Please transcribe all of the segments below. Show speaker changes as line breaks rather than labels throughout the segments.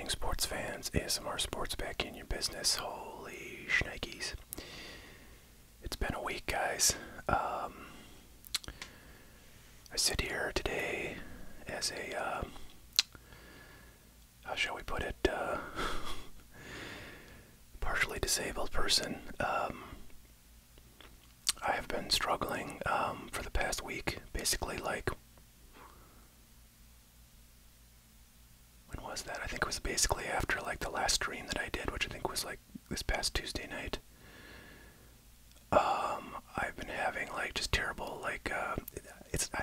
morning, sports fans. ASMR Sports back in your business. Holy shnikes. It's been a week, guys. I sit here today as a, how shall we put it, partially disabled person. I have been struggling for the past week, basically like, when was that? I think it was basically after like the last stream that I did, which I think was like this past Tuesday night. I've been having like just terrible, like, I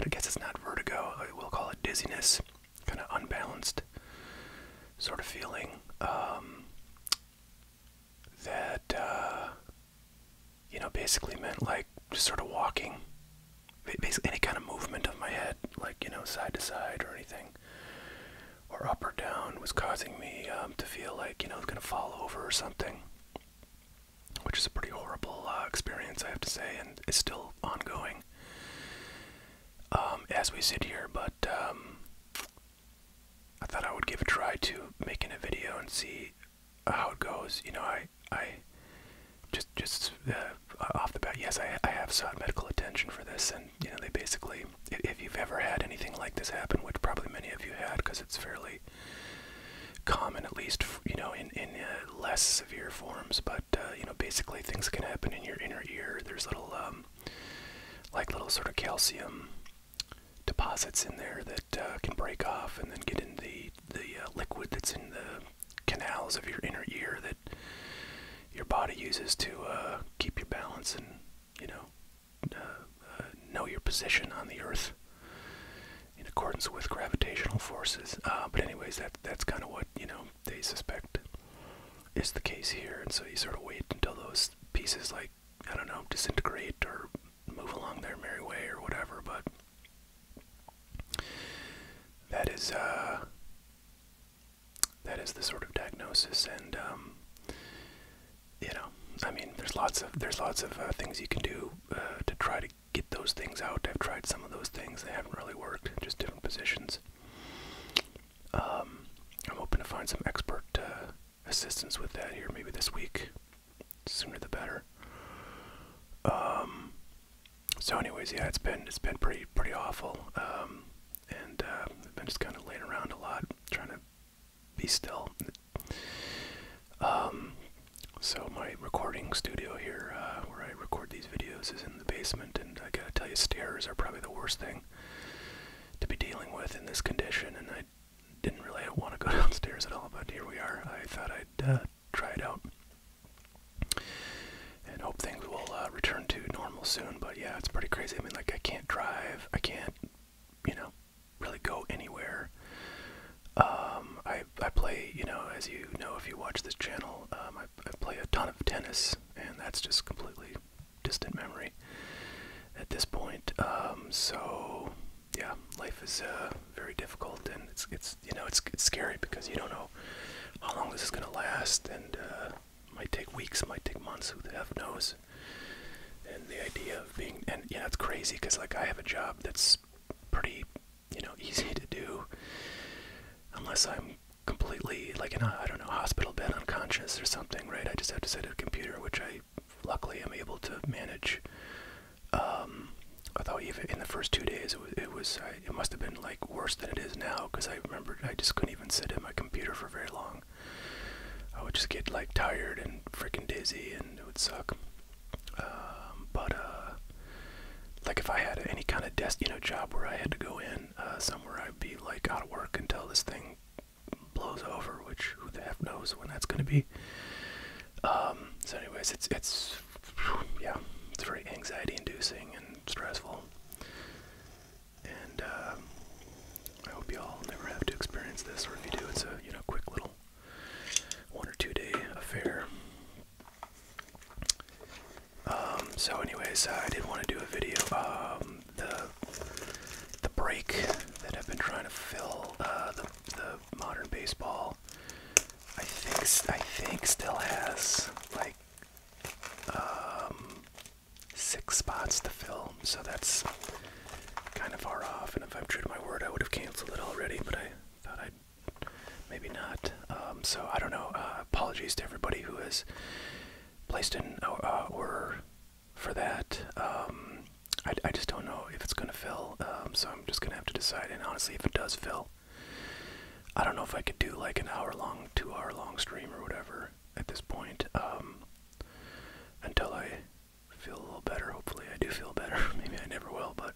guess it's not vertigo, we'll call it dizziness, kind of unbalanced sort of feeling, that, you know, basically meant like just sort of walking, basically any kind of movement of my head, like, you know, side to side or anything, or up or down, was causing me to feel like, you know, I was going to fall over or something, which is a pretty horrible experience, I have to say, and it's still ongoing as we sit here, but I thought I would give a try to making a video and see how it goes. You know, I just off the bat, yes, I have sought medical attention for this, and, you know, they basically, if you've ever had anything like this happen, which probably many of you had, because it's fairly common, at least, you know, in less severe forms, but, you know, basically things can happen in your inner ear. There's little, like little sort of calcium deposits in there that can break off and then get in the liquid that's in the canals of your inner ear that your body uses to keep your balance and, you know your position on the earth in accordance with gravitational forces. But anyways, that's kind of what, you know, they suspect is the case here, and so you sort of wait until those pieces, like, I don't know, disintegrate or move along their merry way or whatever, but that is the sort of diagnosis, and you know, I mean, there's lots of things you can do to try to get those things out. I've tried some of those things; they haven't really worked. Just different positions. I'm hoping to find some expert assistance with that here, maybe this week. Sooner the better. So, anyways, yeah, it's been pretty awful. And I've been just kind of laying around a lot, trying to be still. So my recording studio here, where I record these videos, is in the basement, and I gotta tell you, stairs are probably the worst thing to be dealing with in this condition, and I didn't really want to go downstairs at all, but here we are. I thought I'd try it out and hope things will return to normal soon, but yeah, it's pretty crazy. I mean, like, I can't drive, I can't, you know, really go anywhere. I play, you know, as you know if you watch this channel, I play a ton of tennis, and that's just completely distant memory at this point. So yeah, life is very difficult, and it's you know, it's scary because you don't know how long this is gonna last, and might take weeks, might take months, who the F knows. And the idea of being, and yeah, it's crazy because, like, I have a job that's pretty, you know, easy to do, unless I'm completely, like, in a, I don't know, hospital bed unconscious or something, right? I just have to sit at a computer, which I luckily am able to manage. Although even in the first 2 days, it must have been like worse than it is now, because I remember I just couldn't even sit at my computer for very long. I would just get like tired and freaking dizzy, and it would suck. But like, if I had any kind of desk, you know, job where I had to go in somewhere, I'd be like out of work until this thing blows over, which who the heck knows when that's going to be. So anyways, it's yeah, it's very anxiety-inducing and stressful, and I hope y'all never have to experience this, or if you do, it's a, you know, quick little 1 or 2 day affair. So anyways, I did want to do a video. The break that I've been trying to fill, the modern baseball, I think still has like 6 spots to fill, so that's kind of far off. And if I'm true to my word, I would have canceled it already, but I thought I'd maybe not. So I don't know. Apologies to everybody who has placed an order for that. I just don't know if it's going to fill, so I'm just going to have to decide. And honestly, if it does fill, I don't know if I could do like an hour-long, 2-hour-long stream or whatever at this point, until I feel a little better. Hopefully I do feel better. Maybe I never will, but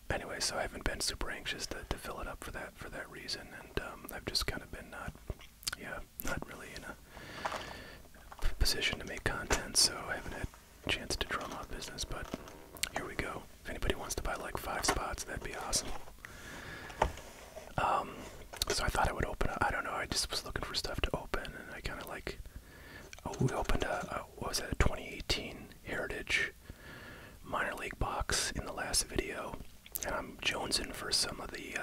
anyway, so I haven't been super anxious to fill it up for that reason, and I've just kind of been not really in a position to make content, so I haven't had a chance to drum up business, but here we go. If anybody wants to buy like 5 spots, that'd be awesome. So I thought I would open, I don't know, I just was looking for stuff to open, and I kind of like, we opened what was it, a 2018 Heritage minor league box in the last video, and I'm jonesing for some of the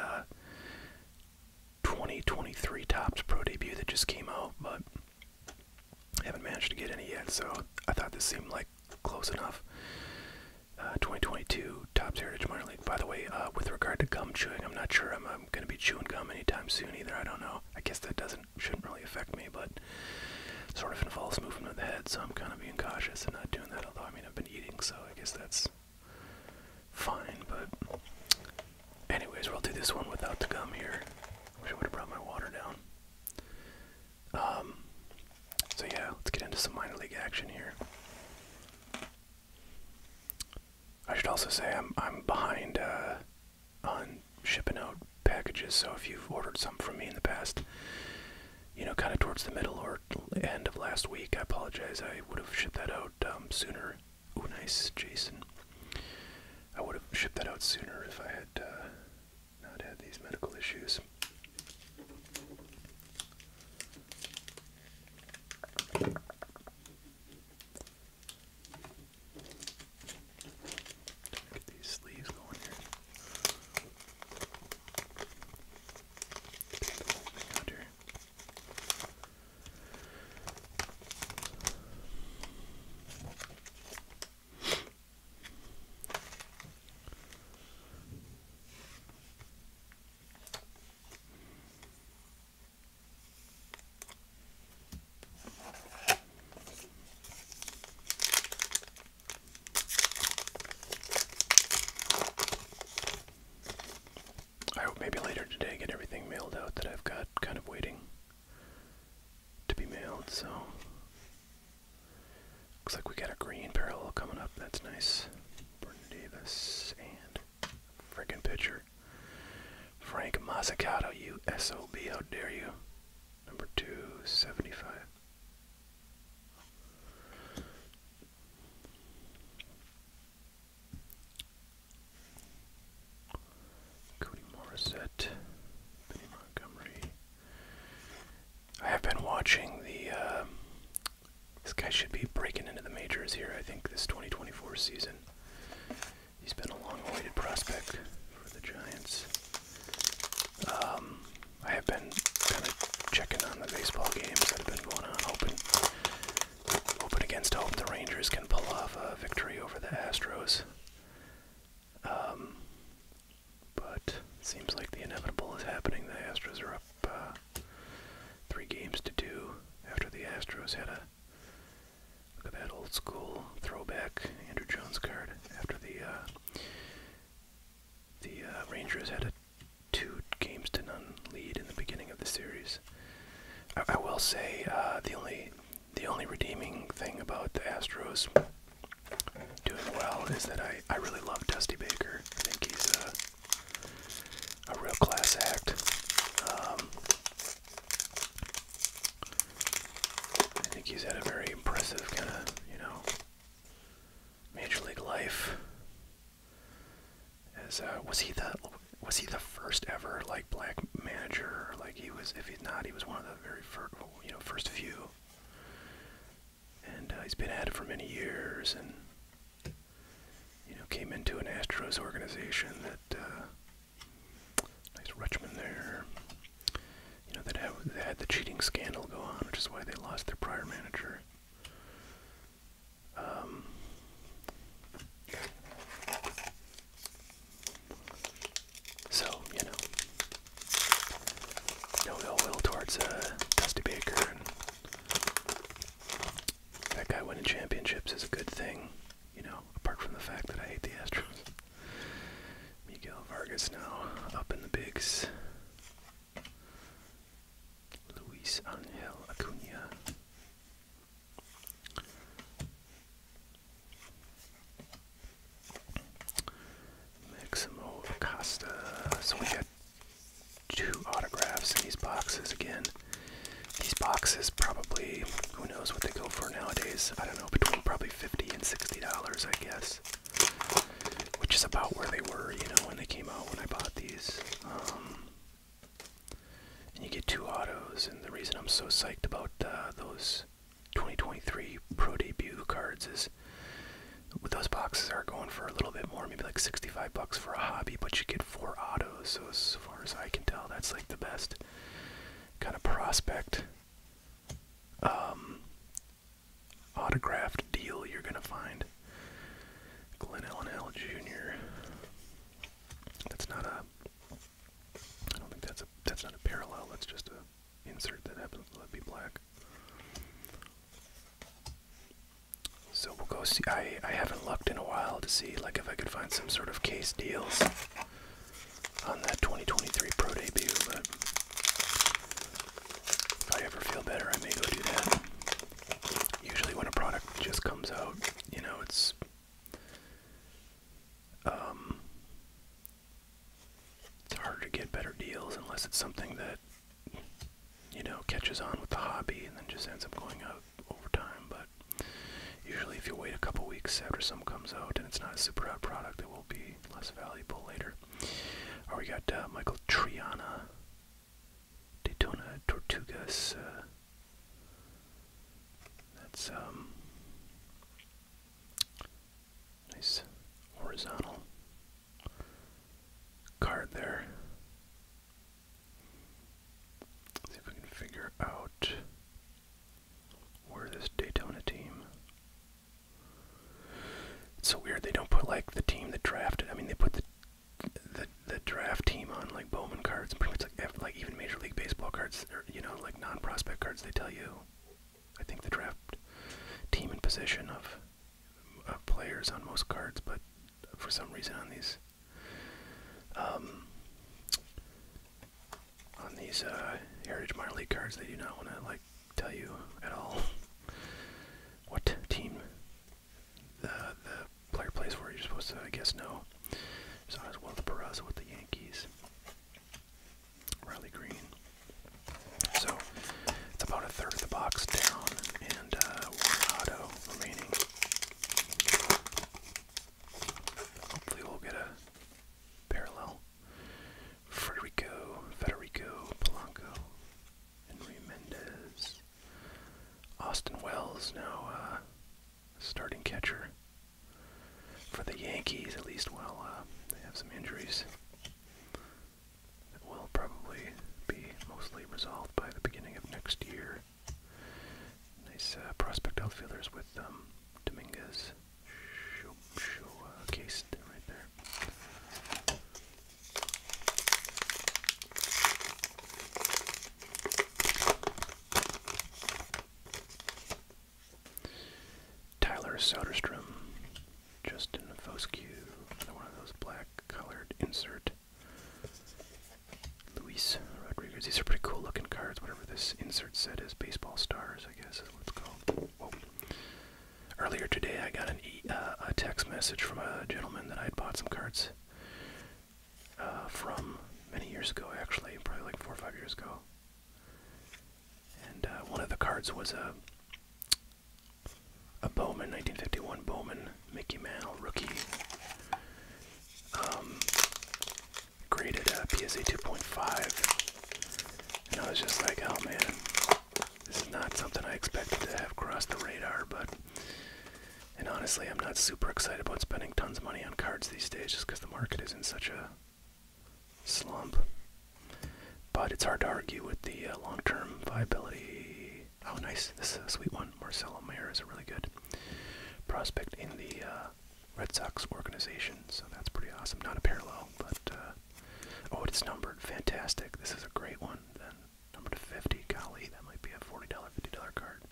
2023 Topps Pro debut that just came out, but haven't managed to get any yet, so I thought this seemed like close enough. 2022 Topps Heritage minor league. By the way, with regard to gum chewing, I'm not sure I'm going to be chewing gum anytime soon either. I don't know. I guess that shouldn't really affect me, but sort of involves movement of the head, so I'm kind of being cautious and not doing that. Although, I mean, I've been eating, so I guess that's fine. But anyways, we'll do this one without the gum here. Wish I would have brought my water down. So yeah, let's get into some minor league action here. I should also say I'm behind on shipping out packages, so if you've ordered some from me in the past, you know, kind of towards the middle or end of last week, I apologize. I would have shipped that out sooner. Ooh, nice, Jason. I would have shipped that out sooner if I had not had these medical issues. Get these sleeves going here. Out here. I hope maybe later today get everything mailed out that I've got kind of waiting to be mailed, so looks like we got a green parallel coming up. That's nice. Burton Davis and friggin' pitcher Frank Mazzucato, you SOB, how dare you. Number 275. Cody Morissette, Benny Montgomery. I have been watching the, this guy should be breaking into the majors here, I think, this 2024 season. He's been a long-awaited prospect for the Giants. I have been kind of checking on the baseball games that have been going on, hoping against hope the Rangers can pull off a victory over the Astros. But it seems like the inevitable is happening. The Astros are up 3 games to 2 after the Astros had a, look at that old school throwback Andrew Jones card, after the Rangers had a 2-0 lead in the beginning of the series. I will say the only redeeming thing about the Astros doing well is that I really love Dusty Baker. I think he's a real class act. I think he's had a very impressive kind of, you know, major league life. As was he the first ever like black manager? Or, like, he was, if he's not, he was one of the very first few. And he's been at it for many years, and you know, came into an Astros organization that nice Rutschman there. You know, that had the cheating scandal go on, which is why they lost their prior manager. So, you know, less, which is about where they were, you know, when they came out, when I bought these. And you get 2 autos, and the reason I'm so psyched about those 2023 Pro Debut cards is those boxes are going for a little bit more, maybe like $65 for a hobby, but you get 4 autos, so as far as I can tell, that's like the best kind of prospect autographed deal you're gonna find. Glenn L. Jr. That's not a, I don't think that's not a parallel, that's just a insert that happens to be black. So we'll go see. I haven't looked in a while to see like if I could find some sort of case deals on that 2023 Pro Debut, but if I ever feel better, I may go do that. Usually when a product just comes out, you know, it's harder to get better deals unless it's something that, you know, catches on with the hobby and then just ends up going out over time. But usually if you wait a couple weeks after some comes out and it's not a super hot product, it will be less valuable later. Or we got Michael Triana, Daytona Tortugas. That's nice horizontal card there. See if we can figure out where this Daytona team. It's so weird they don't put like the team that drafted. I mean, they put the draft team on like Bowman cards and pretty much like even Major League Baseball cards, or you know, like non-prospect cards. They tell you, I think, the draft team and position of players on most cards, but for some reason on these Heritage Minor League cards, they do not want to like tell you at all what team the player plays for. You're supposed to, I guess, know. There's not as well the Peraza with the Yankees. Riley Green. So it's about a third of the box down, and 1 auto remaining. Hopefully we'll get a parallel. Federico Polanco, Henry Mendez, Austin Wells, now starting catcher for the Yankees, at least while they have some injuries that will probably be mostly resolved by the beginning of next year. Nice prospect outfielders with Dominguez, cased right there. Tyler Soderstrom, Justin Foscue, another one of those black-colored insert. Luis Rodriguez. These are pretty cool looking cards, whatever this insert set is. Baseball Stars, I guess is what it's called. Whoa. Earlier today, I got a text message from a gentleman that I had bought some cards from many years ago, actually, probably like 4 or 5 years ago. And one of the cards was a Bowman, 1951 Bowman Mickey Mantle rookie, graded PSA 2.5, and I was just like, oh man, this is not something I expected to have crossed the radar. And honestly, I'm not super excited about spending tons of money on cards these days just because the market is in such a slump. But it's hard to argue with the long-term viability. Oh, nice. This is a sweet one. Marcelo Mayer is a really good prospect in the Red Sox organization, so that's pretty awesome. Not a parallel, but oh, it's numbered. Fantastic. This is a great one. Then numbered to 50. Golly, that might be a $40, $50 card.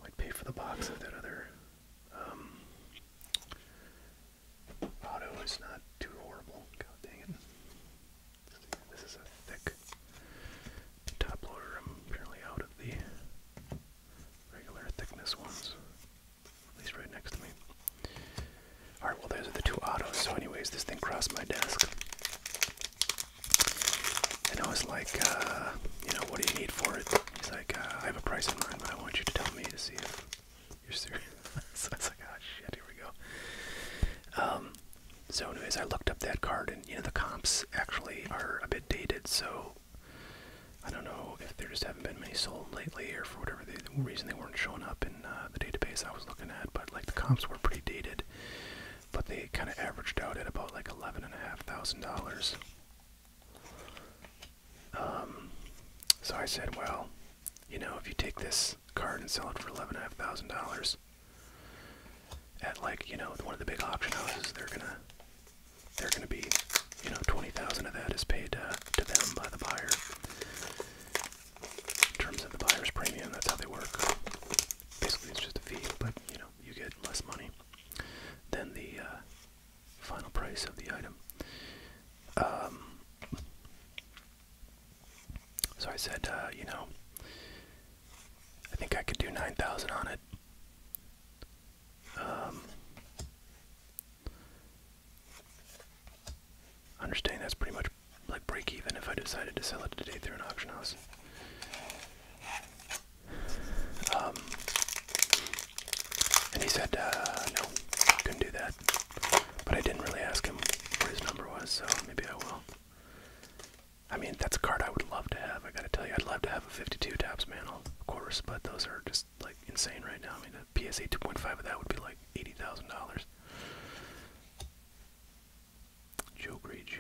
Might pay for the box of that other auto. Is not too horrible. God dang it. This is a thick top loader. I'm apparently out of the regular thickness ones, at least right next to me. Alright, well, those are the 2 autos. So anyways, this thing crossed my desk, and I was like, you know, what do you need for it? He's like, I have a price in mind, but I want you to tell me to see if you're serious. So I was like, oh shit, here we go. just haven't been many sold lately, or for whatever the reason they weren't showing up in the database I was looking at. But like the comps were pretty dated, but they kind of averaged out at about like $11,500. So I said, well, you know, if you take this card and sell it for $11,500 at like, you know, one of the big auction houses, they're gonna be, you know, 20,000 of that is paid to them by the buyer. In terms of the buyer's premium, that's how they work. Basically, it's just a fee, but you know, you get less money than the final price of the item. So I said, you know, I think I could do 9,000 on it. Understanding that's pretty much like break even if I decided to sell it today through an auction house. And he said, no, couldn't do that. But I didn't really ask him what his number was, so maybe I will. I mean, that's a card I would love to have. I gotta tell you, I'd love to have a 52 Topps Mantle, of course, but those are just like insane right now. I mean, a PSA 2.5 of that would be like $80,000. Joe Gray Jr.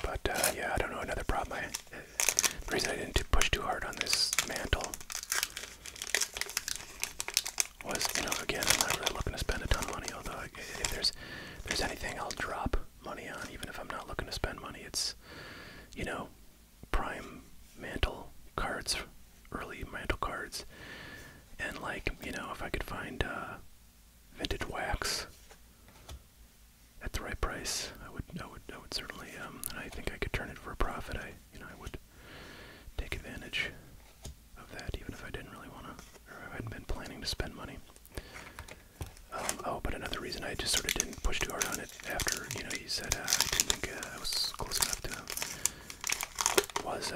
But yeah, I don't know. Another problem. The reason I didn't push too hard on this Mantle was, you know, again, I'm not really looking to spend a ton of money. Although if there's anything I'll drop money on, even if I'm not looking to spend money, it's, you know, prime Mantle cards, early Mantle cards, and like, you know, if I could find vintage wax at the right price, I would certainly, and I think I could turn it for a profit. I would take advantage of that, even if I didn't really want to, or I hadn't been planning to spend money. Oh, but another reason I just sort of didn't push too hard on it after, you know, he said I didn't think I was close enough to him, was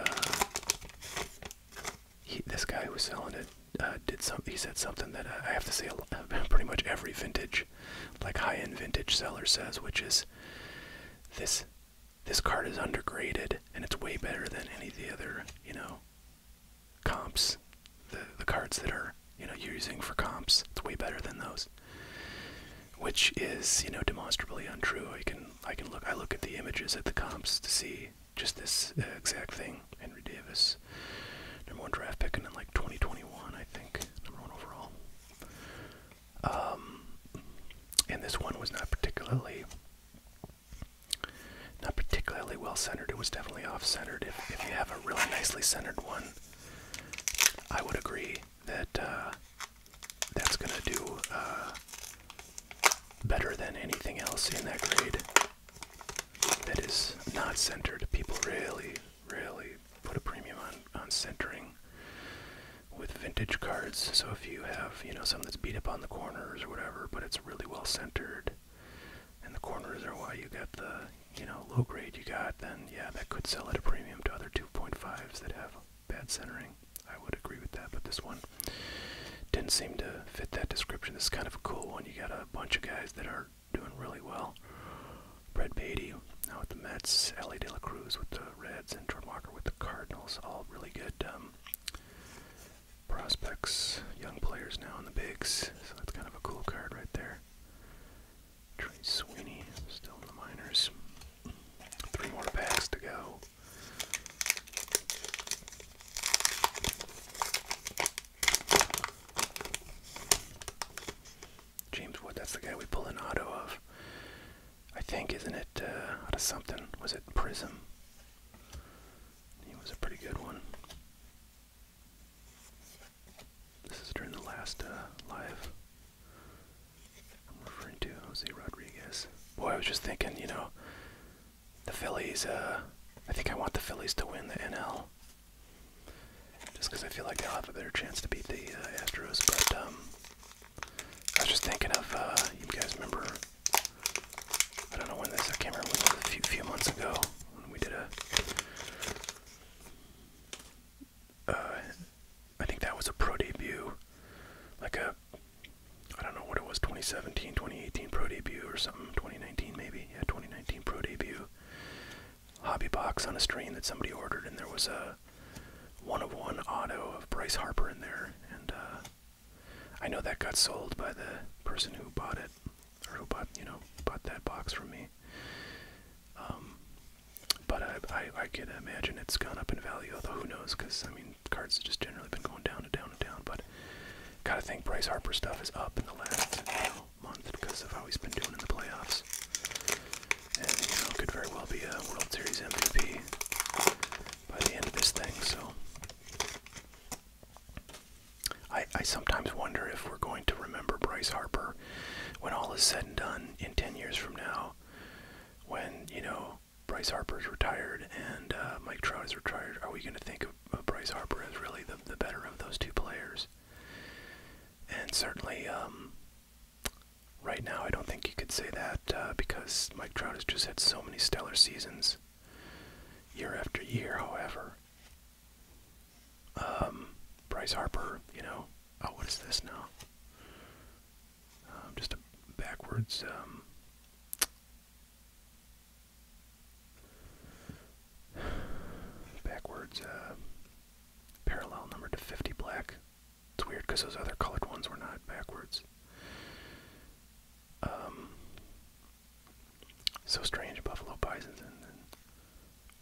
this guy who was selling it he said something that I have to say pretty much every vintage, like high-end vintage seller says, which is this card is undergraded and it's way better than any of the other, you know, comps, the cards that are, you know, you're using for comps. It's way better than those, which is, you know, demonstrably untrue. I look at the images at the comps to see just this exact thing. Henry Davis, #1 draft pick in like 2021, I think, #1 overall. And this one was not particularly well centered. It was definitely off centered. If you have a really nicely centered one, I would agree that that's gonna do better than anything else in that grade that is not centered. People really put a premium on centering with vintage cards. So if you have, you know, something that's beat up on the corners or whatever, but it's really well centered, and the corners are why you got the, you know, low grade you got, then yeah, that could sell at a premium to other 2.5s that have bad centering. I would agree with that, but this one didn't seem to fit that description. This is kind of a cool one. You got a bunch of guys that are doing really well. Brett Beatty now with the Mets, Ellie De La Cruz with the Reds, and Jordan Walker with the Cardinals. All really good prospects, young players now in the bigs. So that's kind of a cool card right there. Trey Sweeney still in the minors. 3 more packs to go. James Wood, that's the guy we pulled an auto of. I think, isn't it, out of something? Was it Prism? He was a pretty good one. This is during the last live I'm referring to, Jose Rodriguez. Boy, I was just thinking, you know, the Phillies, I think I want the Phillies to win the NL. Just because I feel like they'll have a better chance to beat the Astros. But I was just thinking of, you guys remember, I don't know when this, I can't remember when it was, a few months ago, when we did I think that was a pro debut, like a box on a stream that somebody ordered, and there was a 1-of-1 auto of Bryce Harper in there, and I know that got sold by the person who bought it, or who bought, bought that box from me. But I can imagine it's gone up in value, although who knows, because, I mean, cards have just generally been going down and down and down, but gotta think Bryce Harper stuff is up in the last, month because of how he's been doing in the playoffs. And, could very well be a World Series MVP by the end of this thing, so I sometimes wonder if we're going to remember Bryce Harper when all is said and done in 10 years from now, when, Bryce Harper's retired and Mike Trout is retired. Are we going to think of Bryce Harper as really the better of those two players? And certainly, right now, I don't think you could say that because Mike Trout has just had so many stellar seasons year after year. However, Bryce Harper, oh, what is this now? Just a backwards, parallel number to 50 black. It's weird because those other colored ones were not backwards. So strange. Buffalo Bisons and then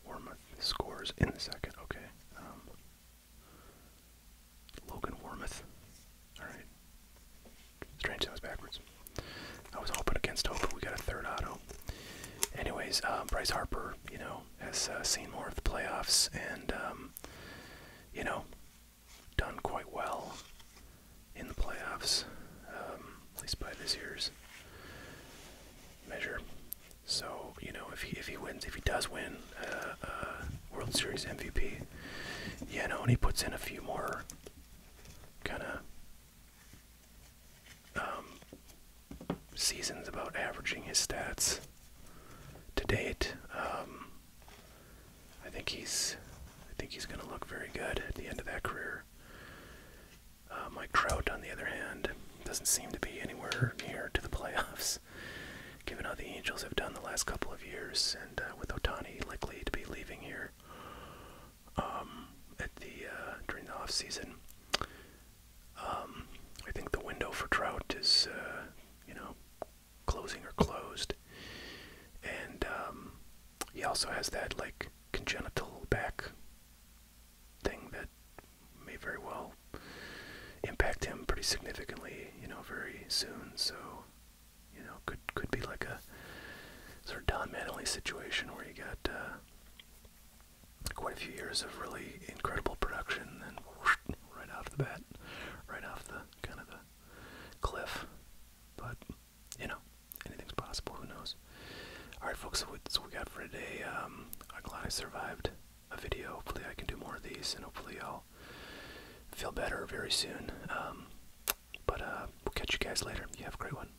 Wormuth scores in the second. Okay. Logan Wormuth. Alright. Strange that was backwards. I was hoping against hope, but we got a third auto. Anyways, Bryce Harper, has seen more of the playoffs and, done quite well in the playoffs, at least by this year's measure. So, if he wins, if he does win World Series MVP, and he puts in a few more kind of seasons about averaging his stats to date, I think he's going to look very good at the end of that career. Mike Trout, on the other hand, doesn't seem to be anywhere near to the playoffs, given how the Angels have done the last couple of years, and with Ohtani likely to be leaving here during the off season. I think the window for Trout is, closing or closed, and he also has that congenital back thing that may very well impact him pretty significantly, very soon. So, could be like a sort of Don Mattingly situation where you got quite a few years of really incredible production, and then whoosh, right off the bat, right off the kind of the cliff. But anything's possible. Who knows? All right, folks. So that's what we got for today. I'm glad I survived a video. Hopefully, I can do more of these, and hopefully, I'll feel better very soon. But we'll catch you guys later. You have a great one.